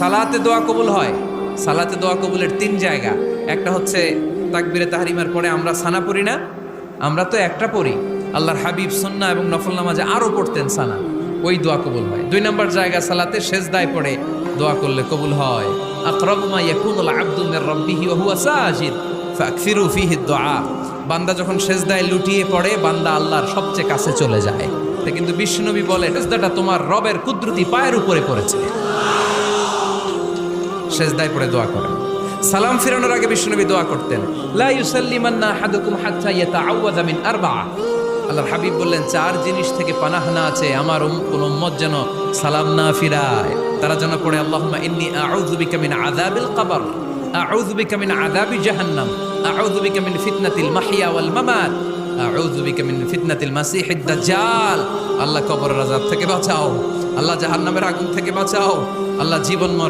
সালাতে দোয়া কবুল হয়। সালাতে দোয়া কবুলের 3 জায়গা। একটা হচ্ছে তাকবীরে তাহরিমার পরে আমরা সানা পড়ি না, আমরা তো একটা পড়ি। আল্লাহর হাবিব সুন্নাহ এবং নফল নামাজে আরো পড়তেন সানা, ওই দোয়া কবুল হয়। 2 নম্বর জায়গা সালাতে সেজদায় পড়ে দোয়া করলে কবুল হয়। আকরাবু মা ইয়াকুনুল আবদু মির রাব্বিহি ওয়া হুয়া সাজিদ ফাকসিরু ফিহি দুআ। বান্দা যখন সেজদায় লুটিয়ে পড়ে, বান্দা আল্লাহর সবচেয়ে কাছে চলে যায়। তা কিন্তু বিশ্বনবী বলে, সেজদাটা তোমার রবের কুদরতি পায়ের উপরে পড়েছে। সেজদায় পড়ে দোয়া করেন। সালাম ফিরানোর আগে বিশ্বনবী দোয়া করতেন, লা ইউসাল্লিমান্না আহাদুকুম হাত্তা ইয়াতাআওয়াযা মিন আরবা'a। আল্লাহর হাবিব বললেন, 4 জিনিস থেকে পানাহ না আছে আমার কোন উম্মত যেন সালাম না ফিরায়। তারা যেন পড়ে, আল্লাহুম্মা ইন্নী আউযু বিকা মিন আযাবিল কবর, আউযু বিকা মিন আযাবি জাহান্নাম, আউযু বিকা মিন ফিতনাতিল মাহইয়া ওয়াল মামাত, আউযু বিকা মিন ফিতনাতিল মাসিহিদ দাজ্জাল। আল্লাহ কবরের আযাব থেকে বাঁচাও, আল্লাহ জাহান্নামের আগুন থেকে বাঁচাও, আল্লাহ জীবন